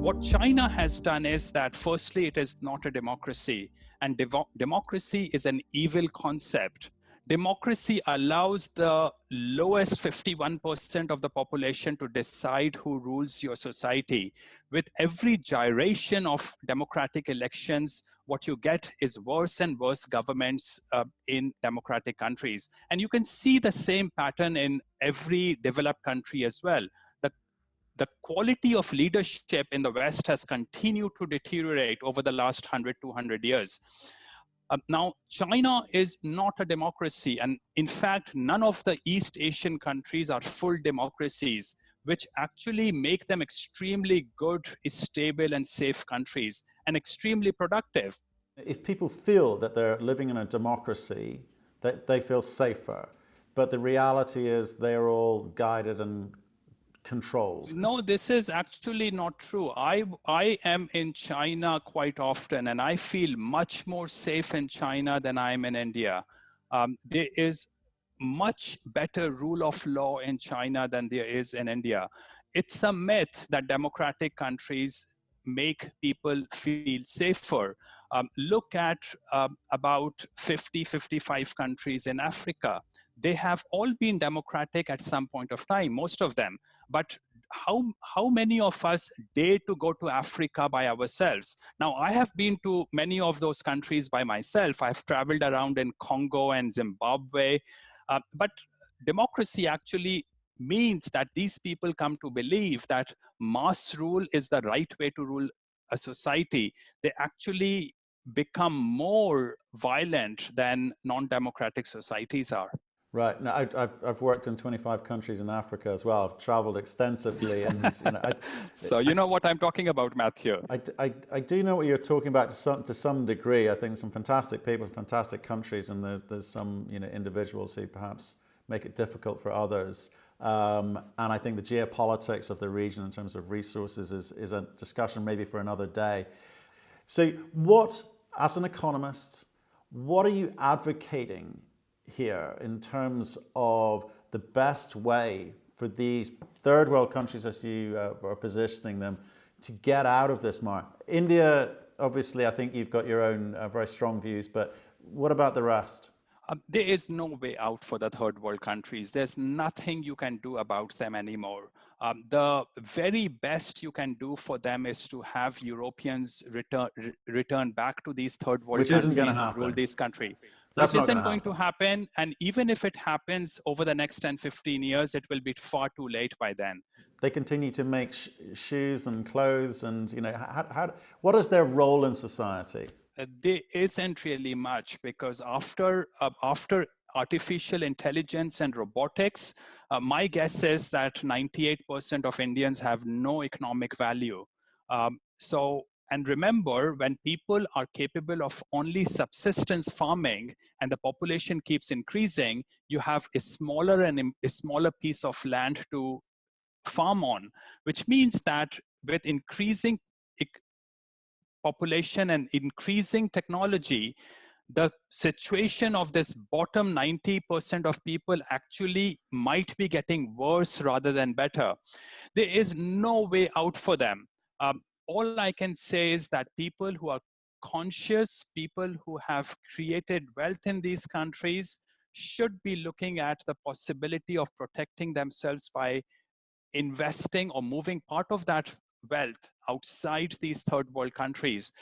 What China has done is that, firstly, it is not a democracy, and democracy is an evil concept. Democracy allows the lowest 51% of the population to decide who rules your society. With every gyration of democratic elections, what you get is worse and worse governments in democratic countries. And you can see the same pattern in every developed country as well. The quality of leadership in the West has continued to deteriorate over the last 100, 200 years. Now, China is not a democracy. And in fact, none of the East Asian countries are full democracies, which actually make them extremely good, stable, and safe countries, and extremely productive. If people feel that they're living in a democracy, that they feel safer. But the reality is they're all guided and controlled. No, this is actually not true. I am in China quite often, and I feel much more safe in China than I am in India. There is much better rule of law in China than there is in India. It's a myth that democratic countries make people feel safer. Look at about 50, 55 countries in Africa. They have all been democratic at some point of time, most of them. But how many of us dare to go to Africa by ourselves? Now, I have been to many of those countries by myself. I've traveled around in Congo and Zimbabwe. But democracy actually means that these people come to believe that mass rule is the right way to rule a society. They actually become more violent than non-democratic societies are. Right. Now, I've worked in 25 countries in Africa as well. I've traveled extensively, and so you know what I'm talking about, Matthew. I do know what you're talking about to some degree. I think some fantastic people, fantastic countries, and there's some individuals who perhaps make it difficult for others. And I think the geopolitics of the region in terms of resources is a discussion maybe for another day. So, as an economist, what are you advocating here in terms of the best way for these third world countries, as you are positioning them, to get out of this market? India, obviously, I think you've got your own very strong views, but what about the rest? There is no way out for the third world countries. There's nothing you can do about them anymore. The very best you can do for them is to have Europeans return back to these third world Which countries isn't going to happen. and rule this country. That's This isn't going to happen. And even if it happens over the next 10, 15 years, it will be far too late by then. They continue to make shoes and clothes, and what is their role in society? There isn't really much, because after artificial intelligence and robotics, my guess is that 98% of Indians have no economic value. And remember, when people are capable of only subsistence farming and the population keeps increasing, you have a smaller piece of land to farm on, which means that with increasing population and increasing technology, the situation of this bottom 90% of people actually might be getting worse rather than better. There is no way out for them. All I can say is that people who are conscious, people who have created wealth in these countries, should be looking at the possibility of protecting themselves by investing or moving part of that wealth outside these third world countries,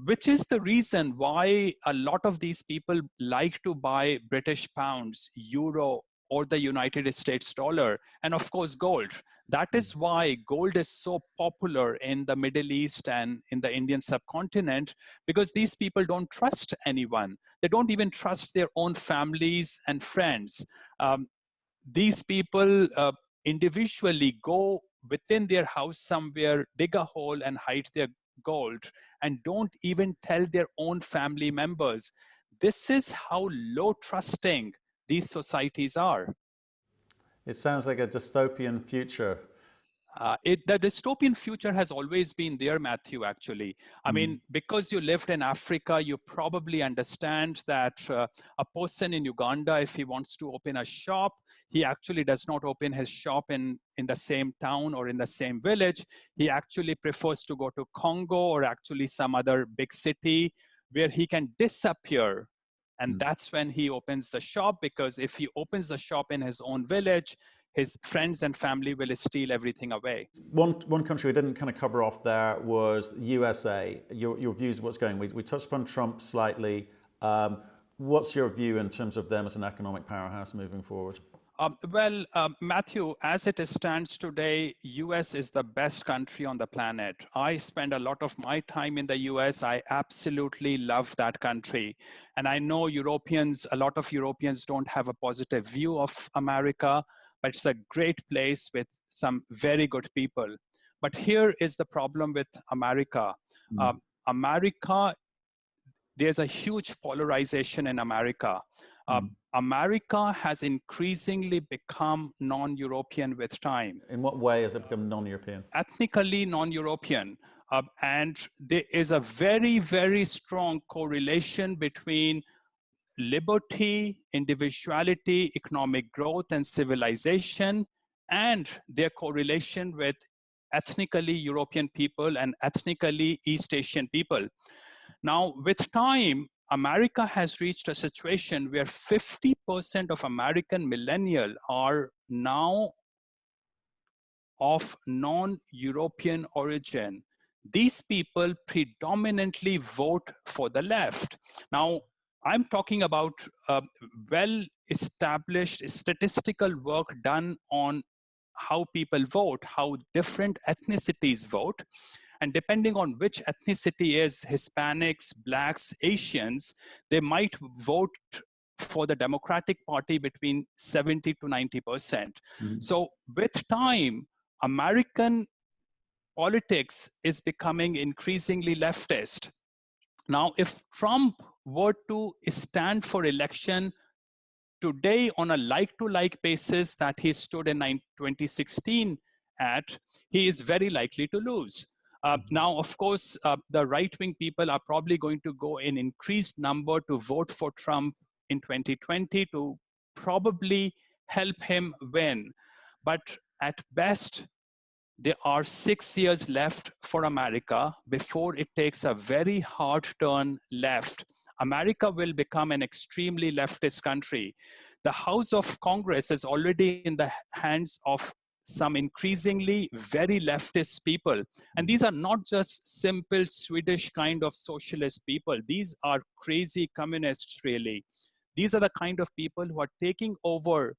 which is the reason why a lot of these people like to buy British pounds, euro, or the United States dollar, and of course gold. That is why gold is so popular in the Middle East and in the Indian subcontinent, because these people don't trust anyone. They don't even trust their own families and friends. These people individually go within their house somewhere, dig a hole and hide their gold, and don't even tell their own family members. This is how low trusting these societies are. It sounds like a dystopian future. The dystopian future has always been there, Matthew, actually. I mean, because you lived in Africa, you probably understand that a person in Uganda, if he wants to open a shop, he actually does not open his shop in the same town or in the same village. He actually prefers to go to Congo or actually some other big city where he can disappear. And that's when he opens the shop, because if he opens the shop in his own village, his friends and family will steal everything away. One country we didn't kind of cover off there was USA. Your views of what's going. We touched upon Trump slightly. What's your view in terms of them as an economic powerhouse moving forward? Matthew, as it stands today, US is the best country on the planet. I spend a lot of my time in the US. I absolutely love that country. And I know a lot of Europeans don't have a positive view of America, but it's a great place with some very good people. But here is the problem with America. There's a huge polarization in America. America has increasingly become non-European with time. In what way has it become non-European? Ethnically non-European. And there is a very, very strong correlation between liberty, individuality, economic growth, and civilization, and their correlation with ethnically European people and ethnically East Asian people. Now, with time, America has reached a situation where 50% of American millennials are now of non-European origin. These people predominantly vote for the left. Now, I'm talking about well-established statistical work done on how people vote, how different ethnicities vote. And depending on which ethnicity is Hispanics, Blacks, Asians, they might vote for the Democratic Party between 70 to 90%. So with time, American politics is becoming increasingly leftist. Now, if Trump were to stand for election today on a like-to-like basis that he stood in 2016 at, he is very likely to lose. Now, of course, the right-wing people are probably going to go in increased number to vote for Trump in 2020 to probably help him win. But at best, there are 6 years left for America before it takes a very hard turn left. America will become an extremely leftist country. The House of Congress is already in the hands of some increasingly very leftist people. And these are not just simple Swedish kind of socialist people. These are crazy communists, really. These are the kind of people who are taking over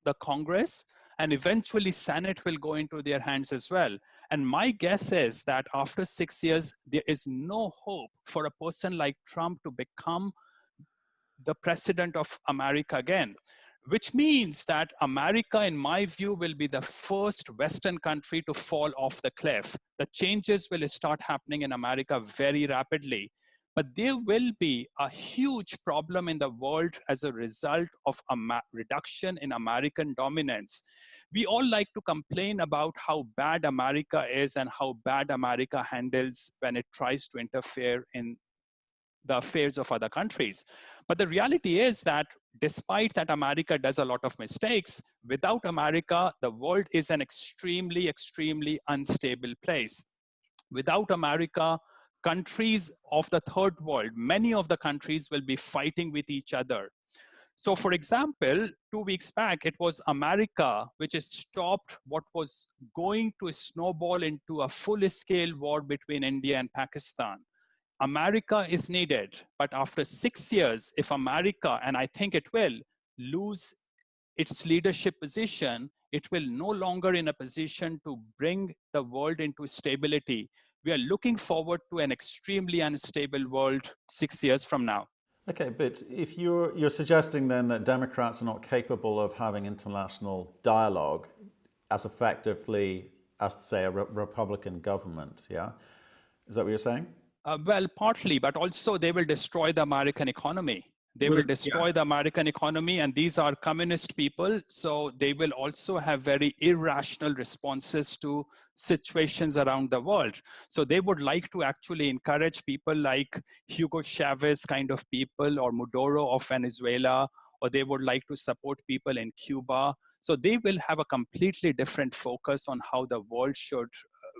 the Congress, and eventually Senate will go into their hands as well. And my guess is that after 6 years, there is no hope for a person like Trump to become the president of America again, which means that America, in my view, will be the first Western country to fall off the cliff. The changes will start happening in America very rapidly. But there will be a huge problem in the world as a result of a reduction in American dominance. We all like to complain about how bad America is and how bad America handles when it tries to interfere in the affairs of other countries. But the reality is that despite that America does a lot of mistakes, without America, the world is an extremely, extremely unstable place. Without America, countries of the third world, many of the countries will be fighting with each other. So for example, 2 weeks back, it was America which has stopped what was going to snowball into a full-scale war between India and Pakistan. America is needed, but after 6 years, if America, and I think it will, lose its leadership position, it will no longer in a position to bring the world into stability. We are looking forward to an extremely unstable world 6 years from now. Okay, but if you're suggesting then that Democrats are not capable of having international dialogue as effectively as, say, a Republican government, yeah? Is that what you're saying? Well, partly, but also they will destroy the American economy. They will destroy the American economy, and these are communist people. So they will also have very irrational responses to situations around the world. So they would like to actually encourage people like Hugo Chavez kind of people, or Maduro of Venezuela, or they would like to support people in Cuba. So they will have a completely different focus on how the world should,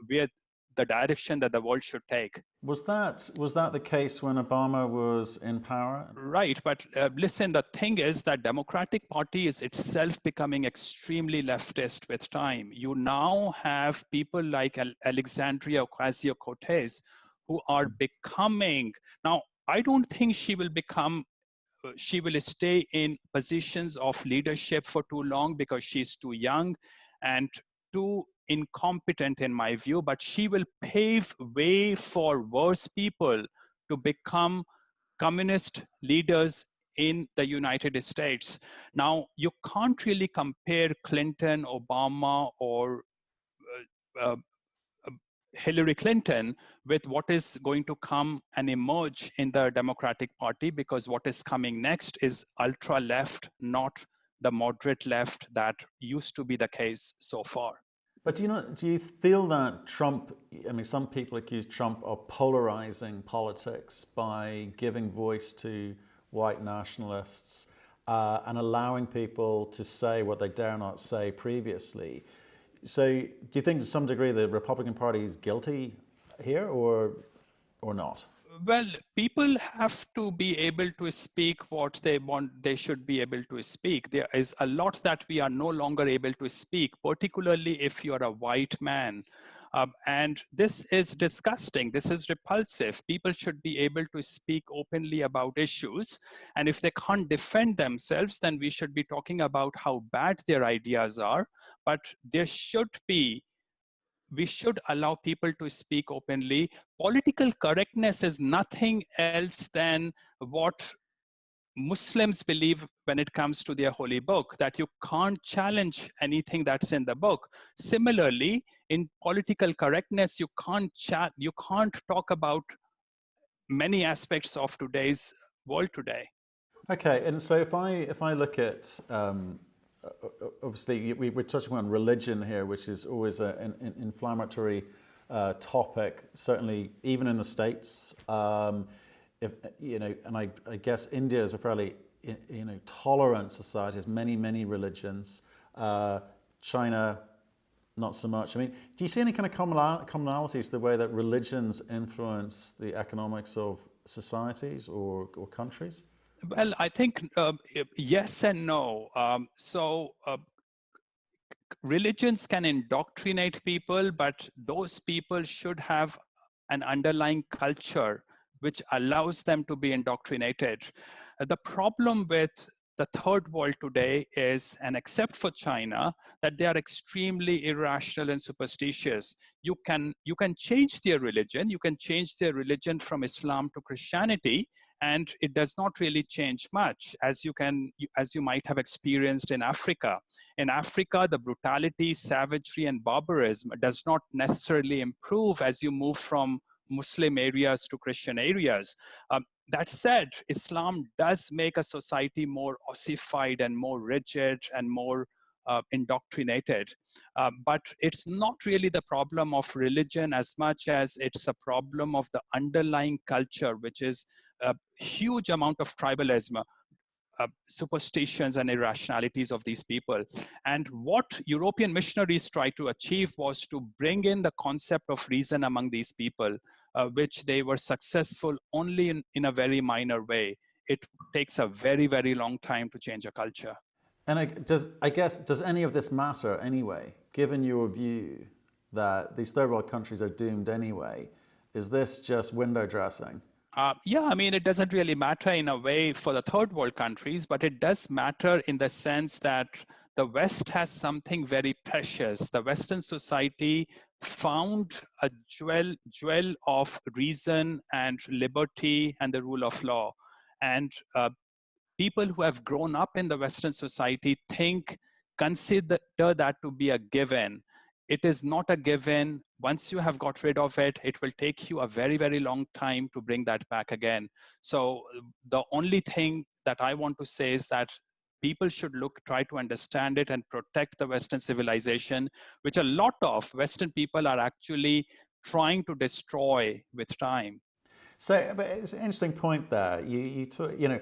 where the direction that the world should take. Was that the case when Obama was in power? Right, but listen, the thing is that Democratic Party is itself becoming extremely leftist with time. You now have people like Alexandria Ocasio-Cortez who are becoming, now I don't think she will stay in positions of leadership for too long because she's too young and too incompetent in my view, but she will pave way for worse people to become communist leaders in the United States. Now, you can't really compare Clinton, Obama, or uh, uh, Hillary Clinton with what is going to come and emerge in the Democratic Party, because what is coming next is ultra left, not the moderate left that used to be the case so far. But do you feel that Trump, I mean, some people accuse Trump of polarizing politics by giving voice to white nationalists and allowing people to say what they dare not say previously. So do you think to some degree the Republican Party is guilty here or not? Well, people have to be able to speak what they want. They should be able to speak. There is a lot that we are no longer able to speak, particularly if you're a white man. And this is disgusting. This is repulsive. People should be able to speak openly about issues. And if they can't defend themselves, then we should be talking about how bad their ideas are. But we should allow people to speak openly. Political correctness is nothing else than what Muslims believe when it comes to their holy book, that you can't challenge anything that's in the book. Similarly, in political correctness, you can't talk about many aspects of today's world today. Okay, and so if I look at obviously we're touching on religion here, which is always an inflammatory topic, certainly even in the States. If, and I guess India is a fairly tolerant society, has many religions. China, not so much. I mean, do you see any kind of commonalities to the way that religions influence the economics of societies or countries? Well, I think yes and no. Religions can indoctrinate people, but those people should have an underlying culture which allows them to be indoctrinated. The problem with the third world today is, and except for China, that they are extremely irrational and superstitious. You can change their religion. You can change their religion from Islam to Christianity, and it does not really change much, as you might have experienced in Africa. In Africa, the brutality, savagery, and barbarism does not necessarily improve as you move from Muslim areas to Christian areas. That said, Islam does make a society more ossified and more rigid and more indoctrinated. But it's not really the problem of religion as much as it's a problem of the underlying culture, which is a huge amount of tribalism, superstitions and irrationalities of these people. And what European missionaries tried to achieve was to bring in the concept of reason among these people, which they were successful only in a very minor way. It takes a very long time to change a culture. And does any of this matter anyway, given your view that these third world countries are doomed anyway? Is this just window dressing? Yeah, I mean, it doesn't really matter in a way for the third world countries, but it does matter in the sense that the West has something very precious. The Western society found a jewel of reason and liberty and the rule of law. And people who have grown up in the Western society consider that to be a given. it is not a given. Once you have got rid of it, it will take you a very, very long time to bring that back again. So the only thing that I want to say is that people should try to understand it and protect the Western civilization, which a lot of Western people are actually trying to destroy with time. So, but it's an interesting point there. You know,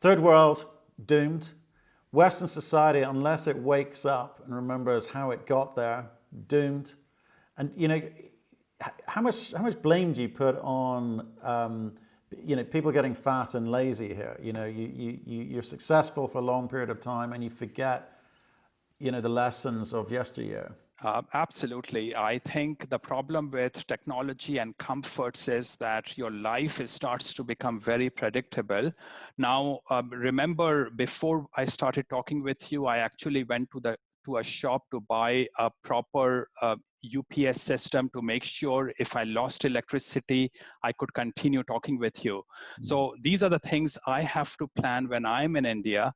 third world doomed. Western society, unless it wakes up and remembers how it got there, doomed. And you know, how much blame do you put on you know, people getting fat and lazy here? You know, you're successful for a long period of time and you forget, you know, the lessons of yesteryear. Absolutely. I think the problem with technology and comforts is that your life starts to become very predictable. Now, remember, before I started talking with you, I actually went to a shop to buy a proper UPS system to make sure if I lost electricity, I could continue talking with you. So these are the things I have to plan when I'm in India,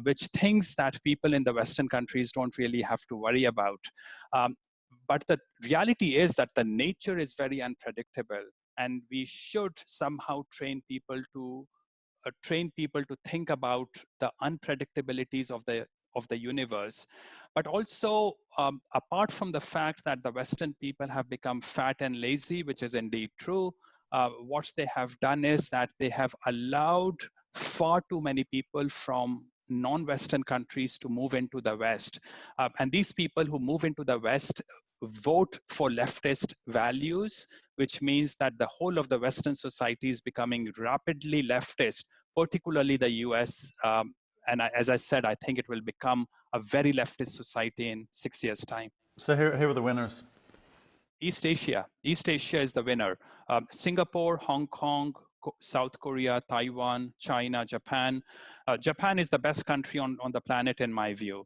which things that people in the Western countries don't really have to worry about. But the reality is that the nature is very unpredictable, and we should somehow train people to think about the unpredictabilities of the universe. But also, apart from the fact that the Western people have become fat and lazy, which is indeed true, what they have done is that they have allowed far too many people from non-Western countries to move into the West. And these people who move into the West vote for leftist values, which means that the whole of the Western society is becoming rapidly leftist, particularly the US. And as I said, I think it will become a very leftist society in 6 years' time. So here are the winners. East Asia. East Asia is the winner. Singapore, Hong Kong, South Korea, Taiwan, China, Japan. Japan is the best country on the planet in my view.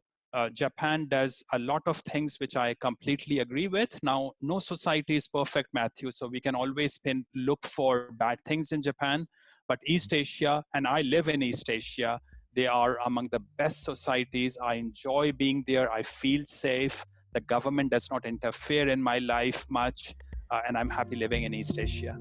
Japan does a lot of things which I completely agree with. Now, no society is perfect, Matthew, so we can always look for bad things in Japan. But East Asia, and I live in East Asia, they are among the best societies. I enjoy being there. I feel safe. The government does not interfere in my life much, and I'm happy living in East Asia.